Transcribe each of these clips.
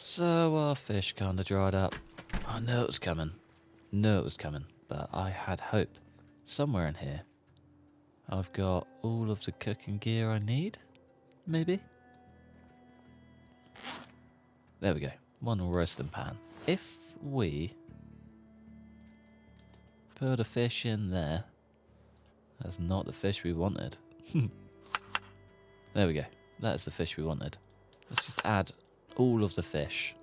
So our fish kind of dried up. I knew it was coming. But I had hope. Somewhere in here, I've got all of the cooking gear I need, maybe? There we go. One roasting pan. If we put a fish in there, that's not the fish we wanted. There we go. That's the fish we wanted. Let's just add all of the fish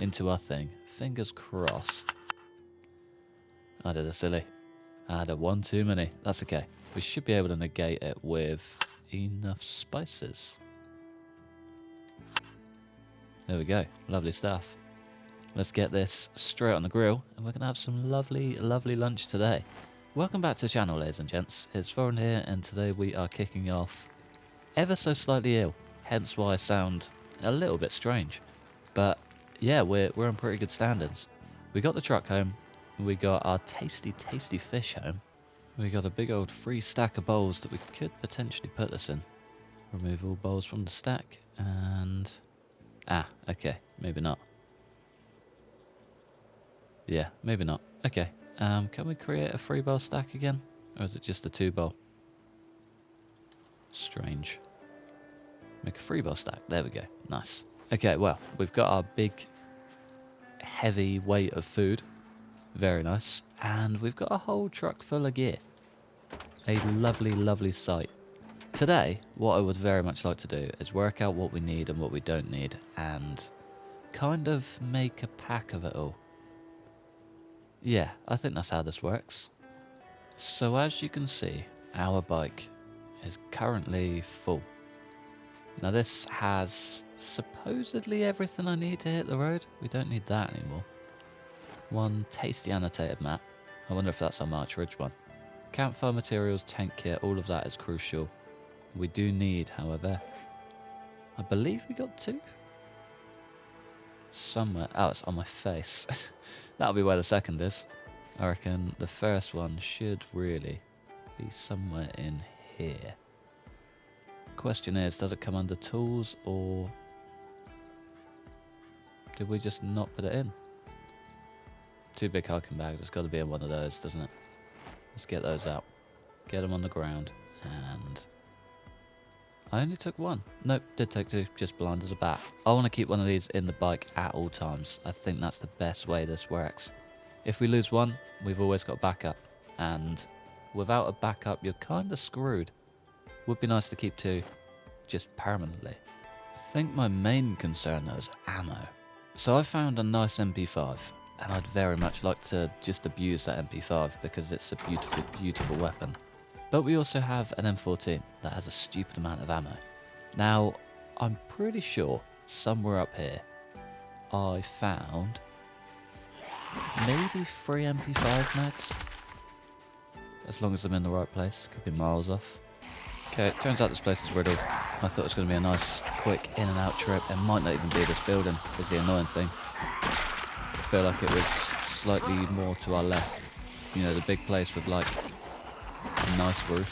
into our thing. Fingers crossed. I did a silly. I had a one too many. That's okay. We should be able to negate it with enough spices. There we go. Lovely stuff. Let's get this straight on the grill, and we're going to have some lovely, lovely lunch today. Welcome back to the channel, ladies and gents. It's Foreign here, and today we are kicking off ever so slightly ill, hence why I sound a little bit strange. But yeah, we're on pretty good standards. We got the truck home, we got our tasty, tasty fish home. We got a big old free stack of bowls that we could potentially put this in. Remove all bowls from the stack, and... okay, maybe not. Yeah, maybe not. Okay, can we create a 3-bowl stack again? Or is it just a 2-bowl? Strange. Make a 3-bowl stack. There we go. Nice. Okay, well, we've got our big, heavy weight of food. Very nice. And we've got a whole truck full of gear. A lovely, lovely sight. Today, what I would very much like to do is work out what we need and what we don't need, and kind of make a pack of it all. Yeah, I think that's how this works. So as you can see, our bike is currently full. Now this has supposedly everything I need to hit the road. We don't need that anymore. One tasty annotated map. I wonder if that's our March Ridge one. Campfire materials, tank kit, all of that is crucial. We do need, however, I believe we got 2? Somewhere. Oh, it's on my face. That'll be where the second is. I reckon the first one should really be somewhere in here. Question is, does it come under tools, or did we just not put it in? 2 big hiking bags, it's got to be in one of those, doesn't it? Let's get those out. Get them on the ground, and... I only took 1. Nope, did take 2, just blind as a bat. I want to keep one of these in the bike at all times. I think that's the best way this works. If we lose one, we've always got backup. And without a backup, you're kind of screwed. Would be nice to keep 2, just permanently. I think my main concern though is ammo. So I found a nice MP5, and I'd very much like to just abuse that MP5 because it's a beautiful, beautiful weapon. But we also have an M14 that has a stupid amount of ammo. Now, I'm pretty sure somewhere up here I found maybe 3 MP5 mags. As long as I'm in the right place, could be miles off. Okay, it turns out this place is riddled. I thought it was going to be a nice, quick in and out trip. It might not even be this building, is the annoying thing. I feel like it was slightly more to our left. You know, the big place with like a nice roof.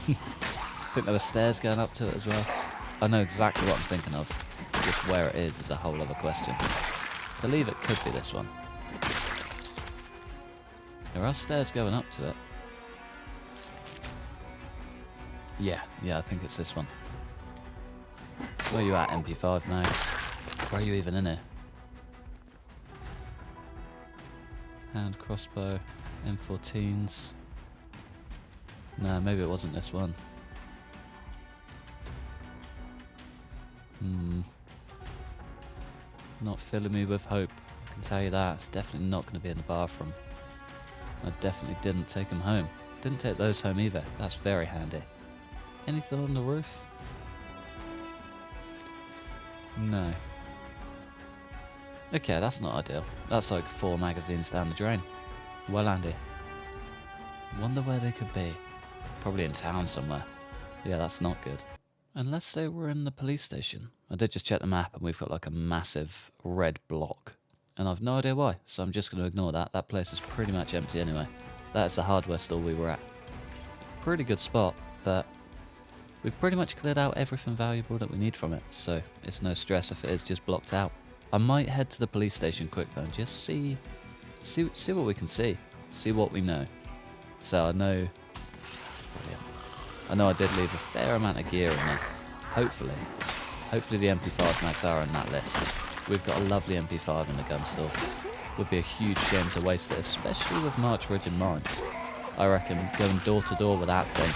I think there were stairs going up to it as well. I know exactly what I'm thinking of. Just where it is a whole other question. I believe it could be this one. There are stairs going up to it. Yeah, I think it's this one. Where you at, MP5 mags? Where are you even in here? Hand crossbow, M14s. No, maybe it wasn't this one. Not filling me with hope. I can tell you that. It's definitely not going to be in the bathroom. I definitely didn't take them home. Didn't take those home either. That's very handy. Anything on the roof? No. Okay, that's not ideal. That's like 4 magazines down the drain. Well, Andy. Wonder where they could be. Probably in town somewhere. Yeah, that's not good. Unless they were in the police station. I did just check the map and we've got like a massive red block. And I've no idea why, so I'm just going to ignore that. That place is pretty much empty anyway. That's the hardware store we were at. Pretty good spot, but we've pretty much cleared out everything valuable that we need from it, so it's no stress if it is just blocked out. I might head to the police station quick though, and just see what we can see. See what we know. So I know... Brilliant. I know I did leave a fair amount of gear in there. Hopefully the MP5 mags are on that list. We've got a lovely MP5 in the gun store. Would be a huge shame to waste it, especially with March Ridge in mind. I reckon going door to door with that thing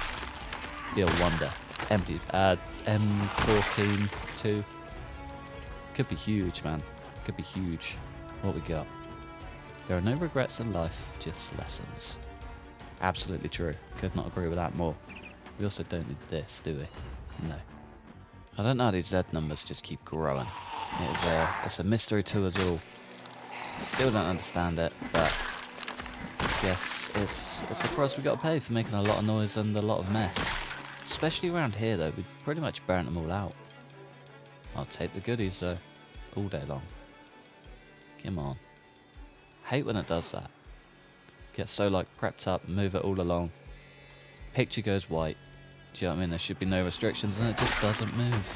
be a wonder. M14 2 could be huge, man. Could be huge. What we got? There are no regrets in life, just lessons. Absolutely true. Could not agree with that more. We also don't need this, do we? No. I don't know how these Z numbers just keep growing. It's a mystery to us all. Still don't understand it, but I guess it's a price we got to pay for making a lot of noise and a lot of mess. Especially around here though, we pretty much burnt them all out. I'll take the goodies though, all day long. Come on. Hate when it does that. Get so like prepped up, move it all along. Picture goes white. Do you know what I mean? There should be no restrictions and it just doesn't move.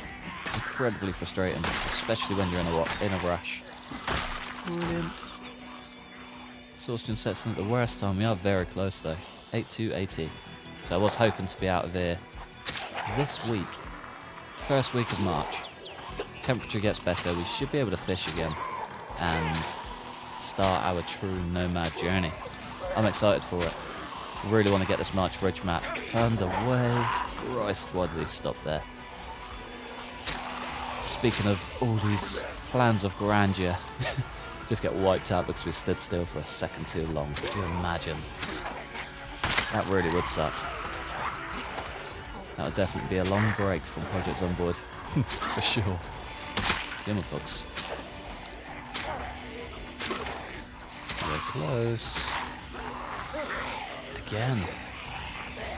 Incredibly frustrating, especially when you're in a rush. Brilliant. Exhaustion sets in at the worst time. We are very close though. 8280. So I was hoping to be out of here this week. First week of March. Temperature gets better. We should be able to fish again. And start our true nomad journey. I'm excited for it. Really want to get this March Ridge map underway. Christ, why did he stop there? Speaking of all these plans of grandeur, just get wiped out because we stood still for a second too long. Could you imagine? That really would suck. That would definitely be a long break from Project Zomboid. For sure. Come on, folks. We're close. Again.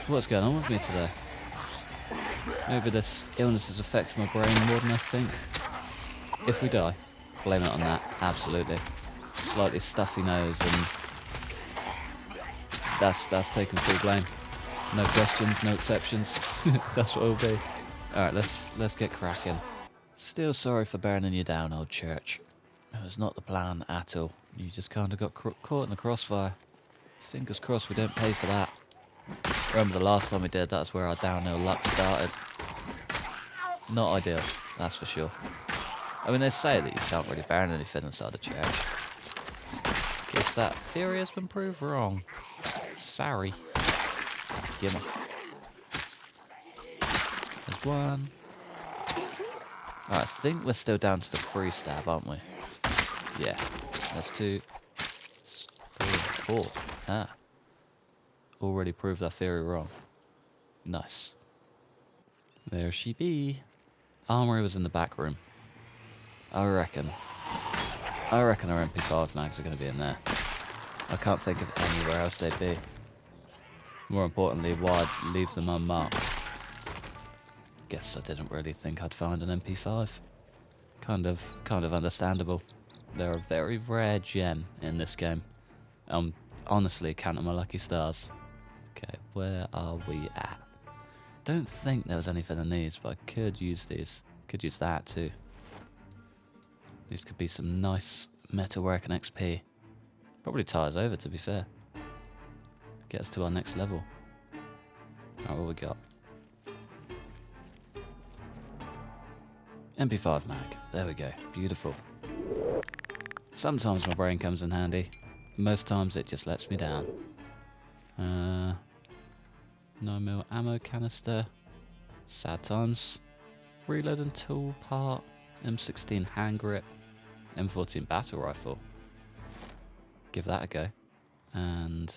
What's going on with me today? Maybe this illness is affecting my brain more than I think. If we die, blame it on that. Absolutely. Slightly stuffy nose and that's taking full blame. No questions, no exceptions. That's what it'll be. Alright, let's get cracking. Still sorry for burning you down, old church. It was not the plan at all. You just kind of got caught in the crossfire. Fingers crossed we don't pay for that. Remember the last time we did, that's where our downhill luck started. Not ideal, that's for sure. I mean, they say that you can't really burn anything inside a church. Guess that theory has been proved wrong. Sorry. Gimme. There's one. Alright, I think we're still down to the 3 stab, aren't we? Yeah. There's 2. 3 and 4. Ah. Already proved our theory wrong. Nice. There she be. Armory was in the back room. I reckon our MP5 mags are going to be in there. I can't think of anywhere else they'd be. More importantly, why I'd leave them unmarked. Guess I didn't really think I'd find an MP5. Kind of understandable. They're a very rare gem in this game. Honestly, counting my lucky stars. Okay, where are we at? Don't think there was anything in these, but I could use these. Could use that too. These could be some nice metalworking XP. Probably tie us over, to be fair. Get us to our next level. Alright, what we got? MP5 mag. There we go. Beautiful. Sometimes my brain comes in handy. Most times it just lets me down. 9mm ammo canister. Sad times. Reloading tool part. M16 hand grip. M14 battle rifle. Give that a go. And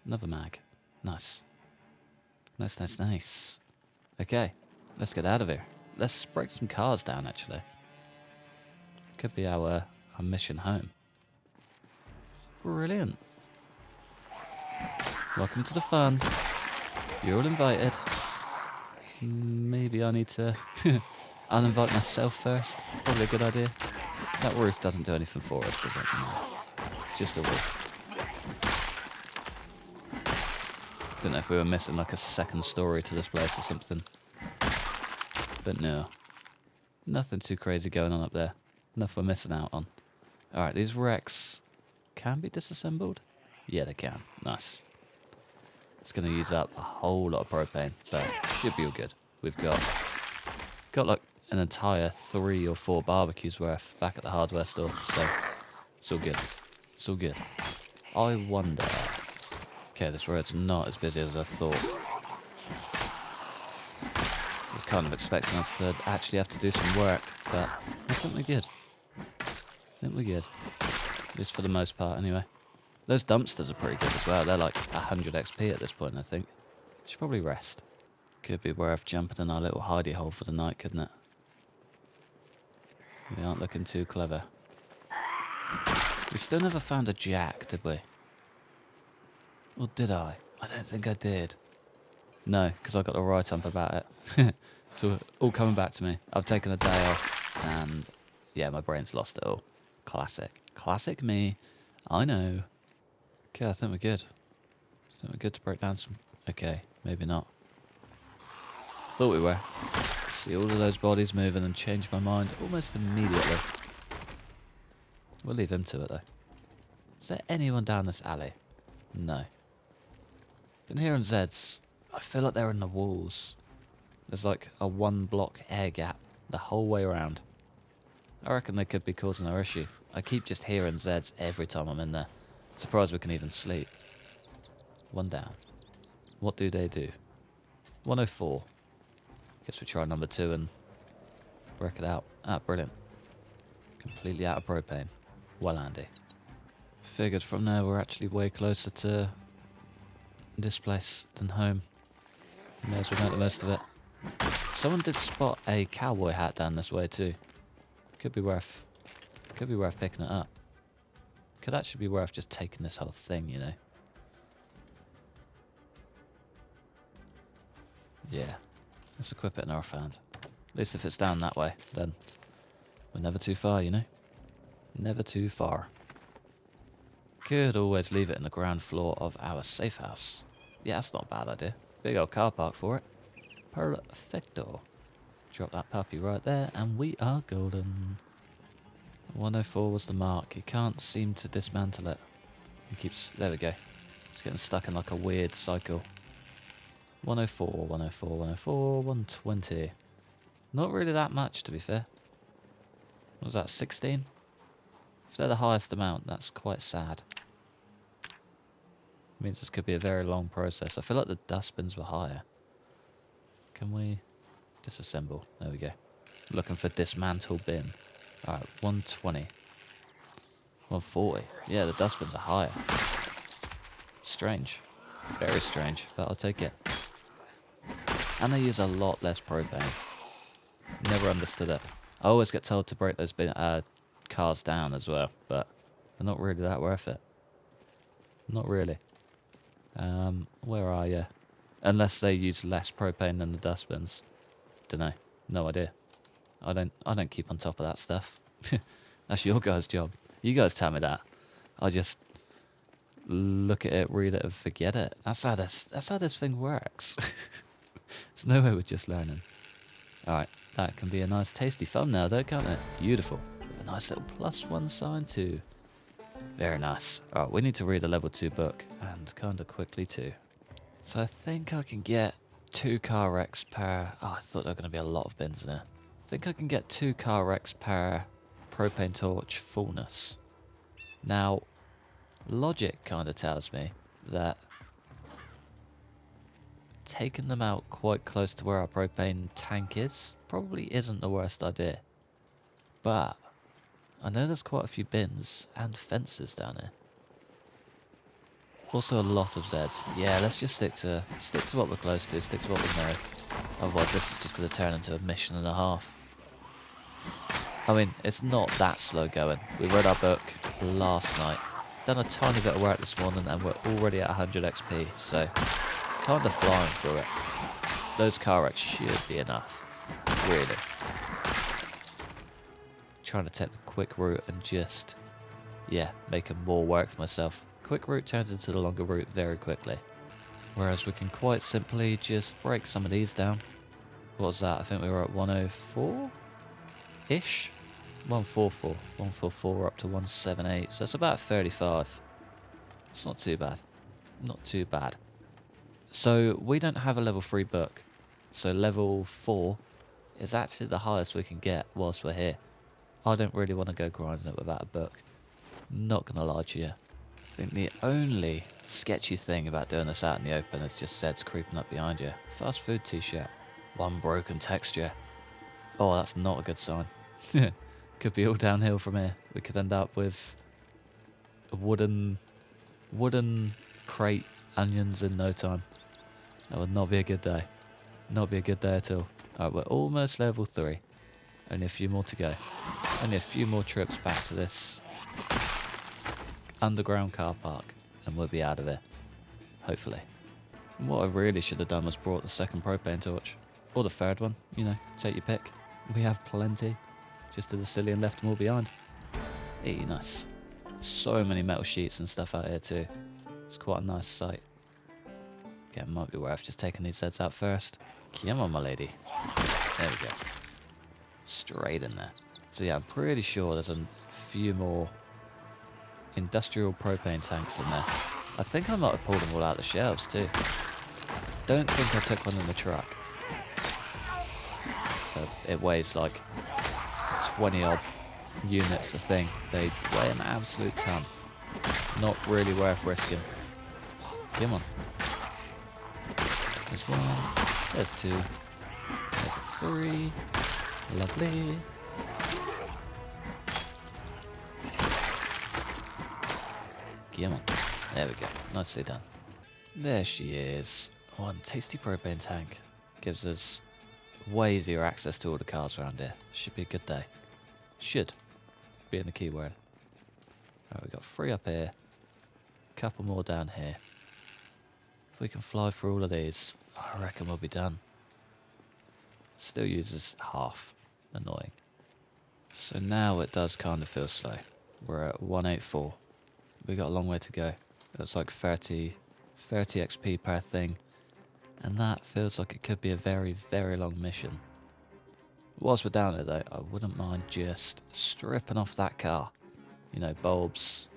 another mag. Nice. Nice. Okay, let's get out of here. Let's break some cars down, actually. Could be our mission home. Brilliant. Welcome to the fun. You're all invited. Maybe I need to uninvite myself first. Probably a good idea. That roof doesn't do anything for us, does it? No. Just a roof. Don't know if we were missing like a second story to this place or something. But no. Nothing too crazy going on up there. Enough we're missing out on. Alright, these wrecks can be disassembled? Yeah, they can. Nice. It's going to use up a whole lot of propane, but should be all good. We've got like an entire 3 or 4 barbecues worth back at the hardware store, so it's all good. It's all good. I wonder... Okay, this road's not as busy as I thought. I was kind of expecting us to actually have to do some work, but I think we're good. I think we're good. At least for the most part, anyway. Those dumpsters are pretty good as well. They're like 100 XP at this point, I think. Should probably rest. Could be worth jumping in our little hidey hole for the night, couldn't it? We aren't looking too clever. We still never found a jack, did we? Or did I? I don't think I did. No, because I got the right up about it. So all coming back to me. I've taken a day off and yeah, my brain's lost it all. Classic. Classic me. I know. Okay, I think we're good. I think we're good to break down some... Okay, maybe not. Thought we were. See all of those bodies moving and change my mind almost immediately. We'll leave him to it though. Is there anyone down this alley? No. Been hearing Zeds. I feel like they're in the walls. There's like a 1-block air gap the whole way around. I reckon they could be causing our issue. I keep just hearing Zeds every time I'm in there. Surprised we can even sleep. 1 down. What do they do? 104. Guess we try number 2 and work it out. Ah, brilliant. Completely out of propane. Well, Andy. Figured from there we're actually way closer to this place than home. May as well make the most of it. Someone did spot a cowboy hat down this way too. Could be worth picking it up. Could actually be worth just taking this whole thing, you know. Yeah. Let's equip it in our hand. At least if it's down that way, then we're never too far, you know. Never too far. Could always leave it in the ground floor of our safe house. Yeah, that's not a bad idea. Big old car park for it. Perfecto. Drop that puppy right there, and we are golden. 104 was the mark. He can't seem to dismantle it. He keeps... There we go. He's getting stuck in like a weird cycle. 104, 104, 104, 120. Not really that much, to be fair. What was that, 16? If they're the highest amount, that's quite sad. Means this could be a very long process. I feel like the dustbins were higher. Can we disassemble? There we go. Looking for dismantle bin. Alright, 120. 140. Yeah, the dustbins are higher. Strange. Very strange, but I'll take it. And they use a lot less propane. Never understood it. I always get told to break those cars down as well, but they're not really that worth it. Not really. Where are you? Unless they use less propane than the dustbins. Dunno. No idea. I don't keep on top of that stuff. That's your guys' job. You guys tell me that. I just look at it, read it, and forget it. That's how this thing works. There's no way we're just learning. Alright, that can be a nice tasty thumbnail though, can't it? Beautiful. With a nice little +1 sign too. Very nice. Alright, we need to read a level 2 book, and kinda quickly too. So I think I can get 2 car wrecks per... Oh, I thought there were going to be a lot of bins in there. I think I can get 2 car wrecks per propane torch fullness. Now, logic kind of tells me that taking them out quite close to where our propane tank is probably isn't the worst idea. But I know there's quite a few bins and fences down here. Also a lot of Zeds. Yeah, let's just stick to what we're close to, stick to what we know. Otherwise this is just going to turn into a mission and a half. I mean, it's not that slow going. We read our book last night, done a tiny bit of work this morning, and we're already at 100 XP, so kind of flying through it. Those car wrecks should be enough. Really. Trying to take the quick route and just, yeah, making more work for myself. Quick route turns into the longer route very quickly. Whereas we can quite simply just break some of these down. What was that? I think we were at 104-ish? 144. 144 up to 178. So it's about 35. It's not too bad. Not too bad. So we don't have a level 3 book. So level 4 is actually the highest we can get whilst we're here. I don't really want to go grinding it without a book. Not going to lie to you. I think the only sketchy thing about doing this out in the open is just Zeds creeping up behind you. Fast food t-shirt. One broken texture. Oh, that's not a good sign. Could be all downhill from here. We could end up with a wooden crate onions in no time. That would not be a good day. Not be a good day at all. Alright, we're almost level 3. Only a few more to go. Only a few more trips back to this underground car park and we'll be out of here. Hopefully. And what I really should have done was brought the second propane torch. Or the third one, you know, take your pick. We have plenty. Just did the silly and left them all behind. Hey, nice. So many metal sheets and stuff out here too. It's quite a nice sight. Okay, might be worth just taking these Zeds out first. Come on, my lady. There we go. Straight in there. So yeah, I'm pretty sure there's a few more industrial propane tanks in there. I think I might have pulled them all out of the shelves too. Don't think I took one in the truck. So it weighs like 20 odd units a thing. They weigh an absolute ton. Not really worth risking. Come on. There's one. There's two. There's three. Lovely. Come on. There we go. Nicely done. There she is. One tasty propane tank. Gives us way easier access to all the cars around here. Should be a good day. Should. Being the key word. Alright, we've got 3 up here. Couple more down here. If we can fly through all of these, I reckon we'll be done. Still uses half. Annoying. So now it does kind of feel slow. We're at 184. We got a long way to go. That's like 30 XP per thing. And that feels like it could be a very, very long mission. Whilst we're down there though, I wouldn't mind just stripping off that car. You know, bulbs.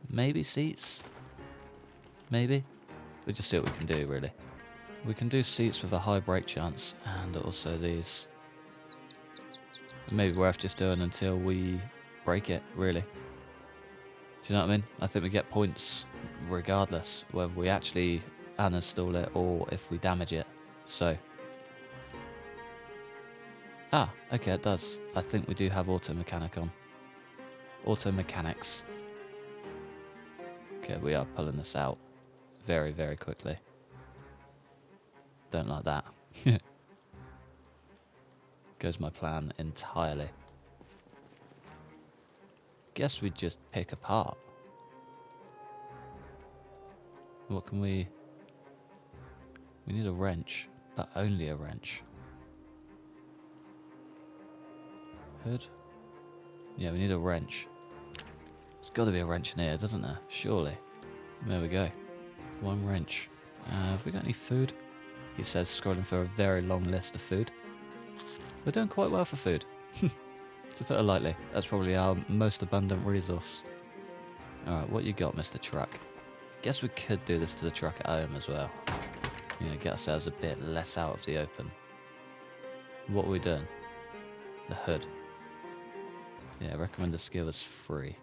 Maybe seats? Maybe? We'll just see what we can do really. We can do seats with a high break chance and also these. Maybe worth just doing until we break it, really. Do you know what I mean? I think we get points regardless whether we actually uninstall it or if we damage it. So. Ah, okay, it does. I think we do have auto mechanic on. Auto mechanics. Okay, we are pulling this out very, very quickly. Don't like that. Goes my plan entirely. Guess we just pick apart. What can we... We need a wrench, but only a wrench. Hood? Yeah, we need a wrench. There's got to be a wrench in here, doesn't there? Surely. There we go. One wrench. Have we got any food? He says, scrolling through a very long list of food. We're doing quite well for food. To put it lightly, that's probably our most abundant resource. Alright, what you got, Mr. Truck? Guess we could do this to the truck at home as well. You know, get ourselves a bit less out of the open. What are we doing? The hood. Yeah, recommended skill is 3.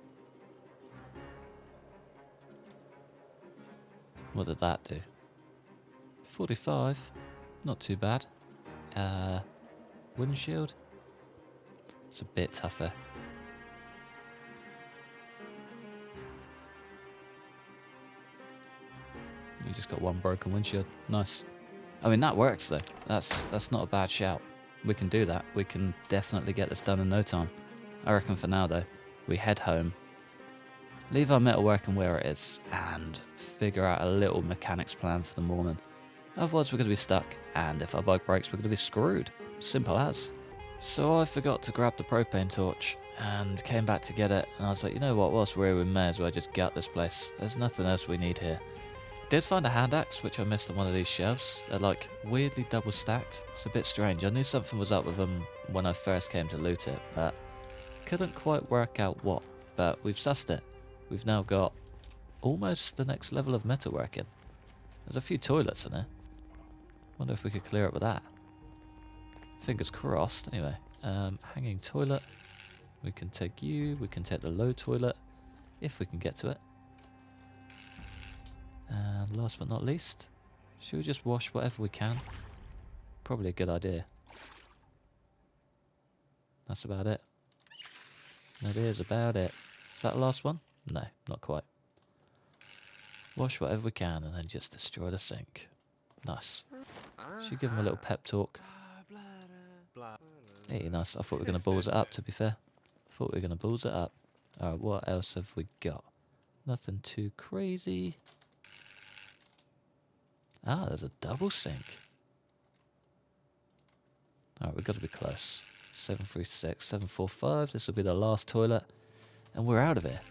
What did that do? 45. Not too bad. Windshield. It's a bit tougher. We just got one broken windshield. Nice. I mean, that works though. That's not a bad shout. We can do that. We can definitely get this done in no time. I reckon for now though, we head home, leave our metalworking where it is, and figure out a little mechanics plan for the morning. Otherwise we're going to be stuck, and if our bike breaks we're going to be screwed. Simple as. So I forgot to grab the propane torch, and came back to get it, and I was like, you know what, whilst we're here we may as well just gut this place. There's nothing else we need here. Did find a hand axe, which I missed on one of these shelves. They're like weirdly double stacked. It's a bit strange. I knew something was up with them when I first came to loot it, but Couldn't quite work out what, but we've sussed it. We've now got almost the next level of metalworking. There's a few toilets in there. Wonder if we could clear up with that. Fingers crossed. Anyway, hanging toilet. We can take you. We can take the low toilet if we can get to it. And last but not least, should we just wash whatever we can? Probably a good idea. That's about it. That is about it. Is that the last one? No, not quite. Wash whatever we can and then just destroy the sink. Nice. Should give him a little pep talk. Hey, nice. I thought we were going to balls it up, to be fair. Thought we were going to balls it up. Alright, what else have we got? Nothing too crazy. Ah, there's a double sink. Alright, we've got to be close. 736, 745. This will be the last toilet. And we're out of here.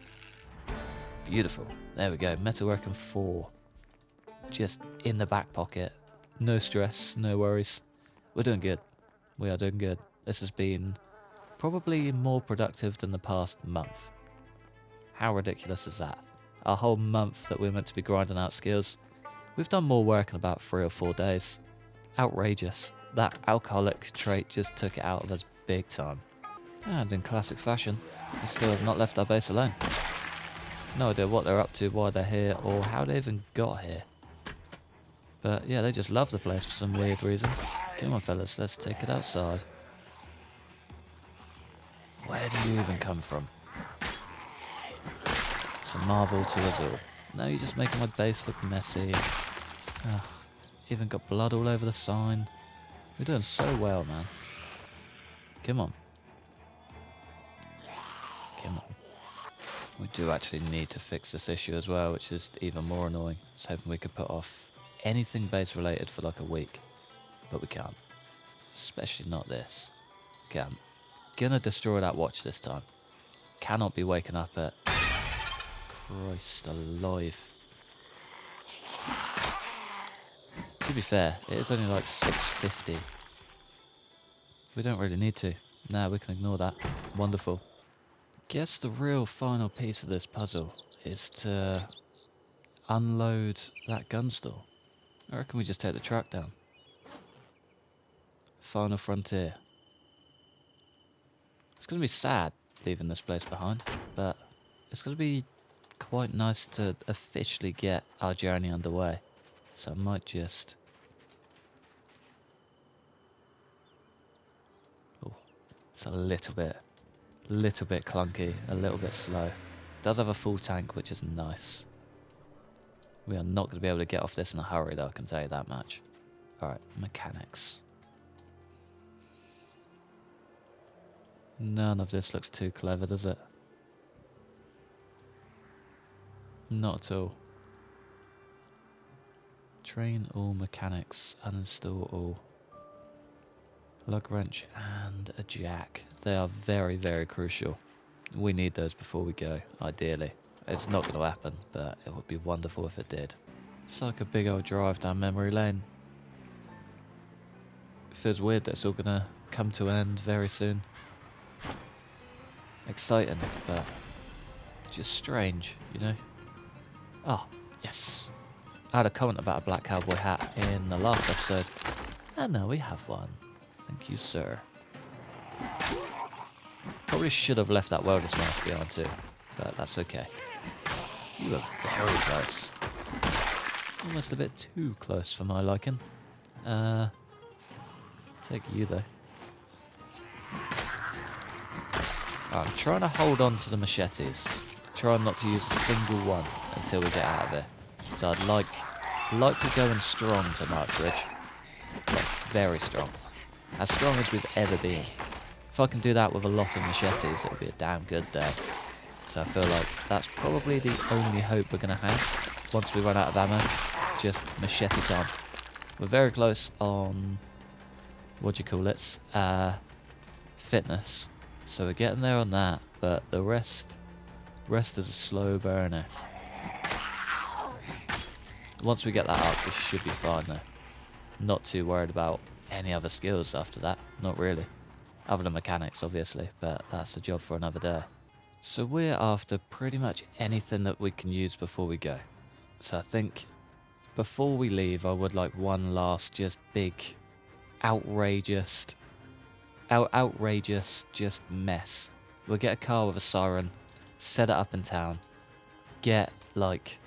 Beautiful. There we go. Metalworking 4. Just in the back pocket. No stress, no worries. We're doing good. We are doing good. This has been probably more productive than the past month. How ridiculous is that? A whole month that we're meant to be grinding out skills. We've done more work in about 3 or 4 days. Outrageous. That alcoholic trait just took it out of us big time. And in classic fashion, we still have not left our base alone. No idea what they're up to, why they're here, or how they even got here. But yeah, they just love the place for some weird reason. Come on fellas, let's take it outside. Where do you even come from? It's a marvel to us all. Now you're just making my base look messy. Even got blood all over the sign. We're doing so well, man. Come on. Come on. We do actually need to fix this issue as well, which is even more annoying. I was hoping we could put off anything base related for like a week, but we can't. Especially not this. Okay, I'm gonna destroy that watch this time. Cannot be waking up at... Christ alive. To be fair, it is only like 6:50. We don't really need to. Nah, we can ignore that. Wonderful. Guess the real final piece of this puzzle is to unload that gun store. I reckon we just take the truck down. Final frontier. It's going to be sad leaving this place behind, but it's going to be quite nice to officially get our journey underway. So I might just... Oh, it's a little bit clunky, a little bit slow. It does have a full tank, which is nice. We are not going to be able to get off this in a hurry, though, I can tell you that much. Alright, mechanics. None of this looks too clever, does it? Not at all. Train all mechanics, uninstall all. Lug wrench and a jack. They are very, very crucial. We need those before we go, ideally. It's not going to happen, but it would be wonderful if it did. It's like a big old drive down memory lane. It feels weird that it's all going to come to an end very soon. Exciting, but just strange, you know? Oh, yes. I had a comment about a black cowboy hat in the last episode, and now we have one. Thank you, sir. Probably should have left that welder's mask behind too, but that's okay. You were very close. Almost a bit too close for my liking. Take you though. I'm trying to hold on to the machetes. Trying not to use a single one until we get out of here. So I'd like to go in strong to Marchridge. Like, very strong. As strong as we've ever been. If I can do that with a lot of machetes, it'll be a damn good day. So I feel like that's probably the only hope we're going to have once we run out of ammo. Just machete time. We're very close on, what do you call it, fitness. So we're getting there on that, but the rest is a slow burner. Once we get that up, we should be fine though. Not too worried about any other skills after that, not really. Other than mechanics, obviously, but that's a job for another day. So we're after pretty much anything that we can use before we go. So I think before we leave, I would like one last just big, outrageous, just mess. We'll get a car with a siren, set it up in town, get like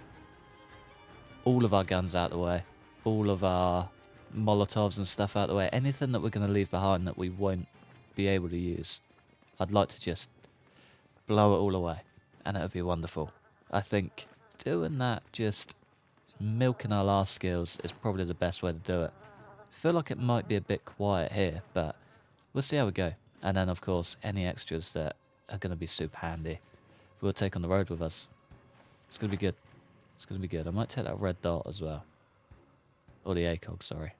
all of our guns out of the way, all of our Molotovs and stuff out of the way, anything that we're going to leave behind that we won't be able to use. I'd like to just blow it all away, and it would be wonderful. I think doing that, just milking our last skills, is probably the best way to do it. I feel like it might be a bit quiet here, but we'll see how we go. And then, of course, any extras that are going to be super handy, we'll take on the road with us. It's going to be good. It's going to be good. I might take that red dot as well. Or the ACOG, sorry.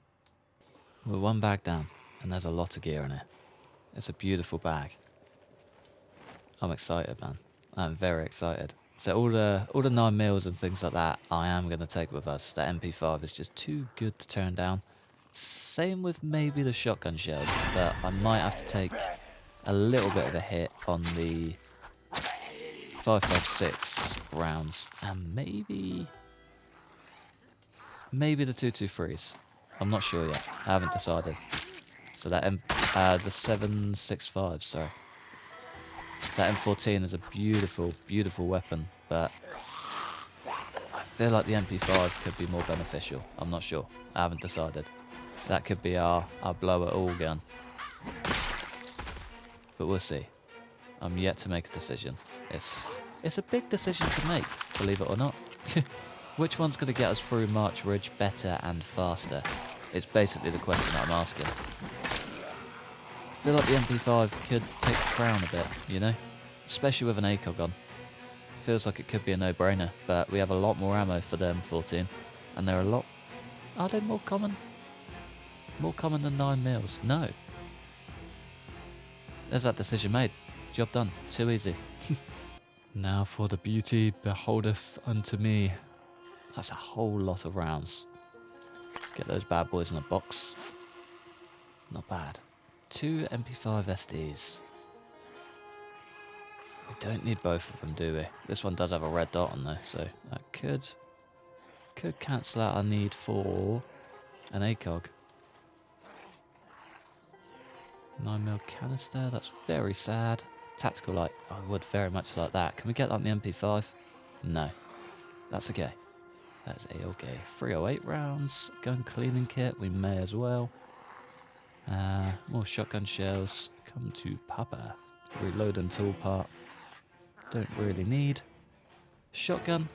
We're one bag down, and there's a lot of gear in it. It's a beautiful bag. I'm excited, man. I'm very excited. So all the 9mm and things like that, I am going to take with us. The MP5 is just too good to turn down. Same with maybe the shotgun shells, but I might have to take a little bit of a hit on the 5.56 rounds, and maybe the 223s. I'm not sure yet. I haven't decided. So that the 7.65, sorry. That M14 is a beautiful, beautiful weapon, but I feel like the MP5 could be more beneficial. I'm not sure. I haven't decided. That could be our blow it all gun. But we'll see. I'm yet to make a decision. It's a big decision to make, believe it or not. Which one's going to get us through March Ridge better and faster? It's basically the question that I'm asking. I feel like the MP5 could take the crown a bit, you know? Especially with an ACOG on. Feels like it could be a no-brainer, but we have a lot more ammo for the M14. And they're a lot... Are they more common? More common than 9mm? No. There's that decision made. Job done. Too easy. Now for the beauty beholdeth unto me. That's a whole lot of rounds. Let's get those bad boys in a box. Not bad. 2 MP5 SDs. We don't need both of them, do we? This one does have a red dot on though, so that could cancel out our need for an ACOG. 9mm canister, that's very sad. Tactical light, I would very much like that. Can we get that on the MP5? No. That's okay. That's a-okay. 308 rounds, gun cleaning kit, we may as well. More shotgun shells. Come to Papa. Reloading tool part. Don't really need. Shotgun.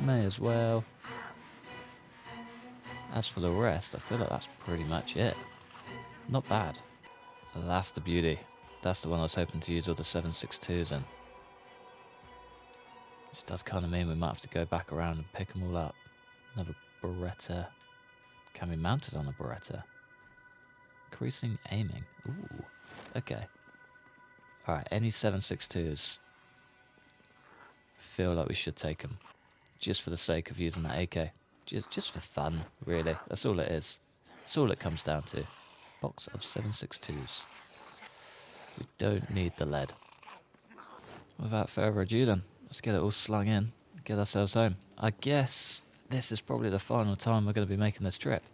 May as well. As for the rest, I feel like that's pretty much it. Not bad. That's the beauty. That's the one I was hoping to use all the 7.62s in. This does kind of mean we might have to go back around and pick them all up. Another Beretta. Can be mounted on a Beretta. Increasing aiming. Ooh. Okay. Alright, any 7.62s. Feel like we should take them. Just for the sake of using that AK. Just for fun, really. That's all it is. That's all it comes down to. Box of 7.62s. We don't need the lead. Without further ado then, let's get it all slung in. Get ourselves home. I guess this is probably the final time we're going to be making this trip.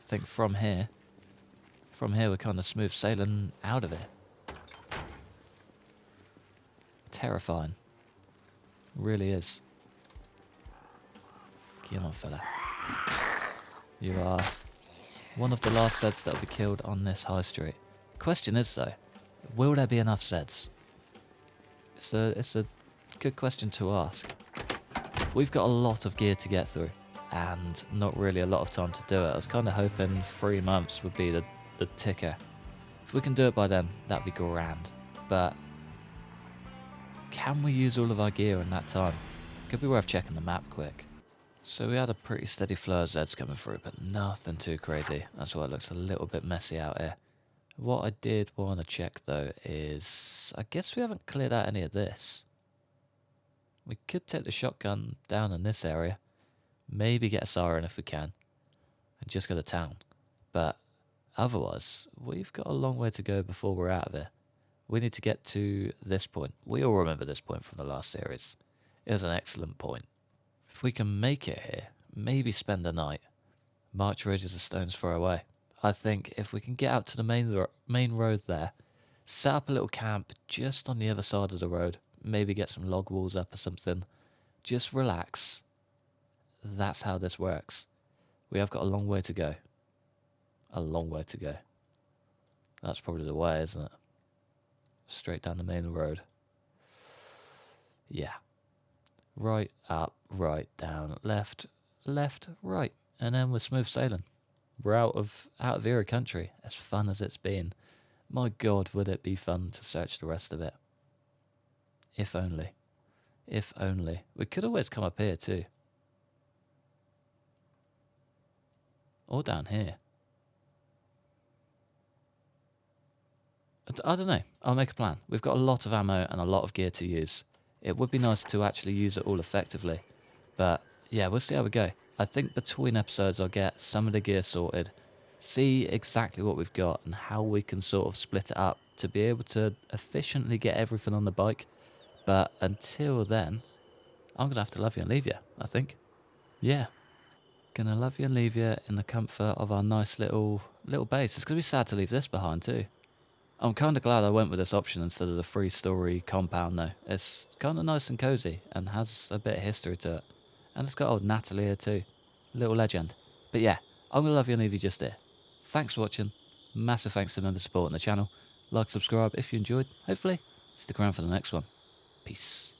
I think from here we're kind of smooth sailing out of it. Terrifying. Really is. Come on, fella. You are one of the last Zeds that will be killed on this high street. Question is though, will there be enough Zeds? It's a good question to ask. We've got a lot of gear to get through, and not really a lot of time to do it. I was kind of hoping 3 months would be the ticker. If we can do it by then, that'd be grand. But can we use all of our gear in that time? Could be worth checking the map quick. So we had a pretty steady flow of Zeds coming through, but nothing too crazy. That's why it looks a little bit messy out here. What I did want to check though is, I guess we haven't cleared out any of this. We could take the shotgun down in this area, maybe get a siren if we can, and just go to town. But otherwise, we've got a long way to go before we're out of here. We need to get to this point. We all remember this point from the last series. It was an excellent point. If we can make it here, maybe spend the night. March Ridge is a stone's throw away. I think if we can get out to the main road there, set up a little camp just on the other side of the road, maybe get some log walls up or something, just relax. That's how this works. We have got a long way to go. A long way to go. That's probably the way, isn't it? Straight down the main road. Yeah. Right, up, right, down, left, left, right. And then we're smooth sailing. We're out of Era country, as fun as it's been. My God, would it be fun to search the rest of it. If only. If only. We could always come up here too. Or down here. I don't know. I'll make a plan. We've got a lot of ammo and a lot of gear to use. It would be nice to actually use it all effectively. But yeah, we'll see how we go. I think between episodes I'll get some of the gear sorted, see exactly what we've got and how we can sort of split it up to be able to efficiently get everything on the bike. But until then, I'm going to have to love you and leave you, I think. Yeah. Gonna love you and leave you in the comfort of our nice little base. It's going to be sad to leave this behind too. I'm kind of glad I went with this option instead of the 3-story compound though. It's kind of nice and cozy and has a bit of history to it. And it's got old Natalie here too. Little legend. But yeah, I'm going to love you and leave you just here. Thanks for watching. Massive thanks to members supporting the channel. Like, subscribe if you enjoyed. Hopefully, stick around for the next one. Peace.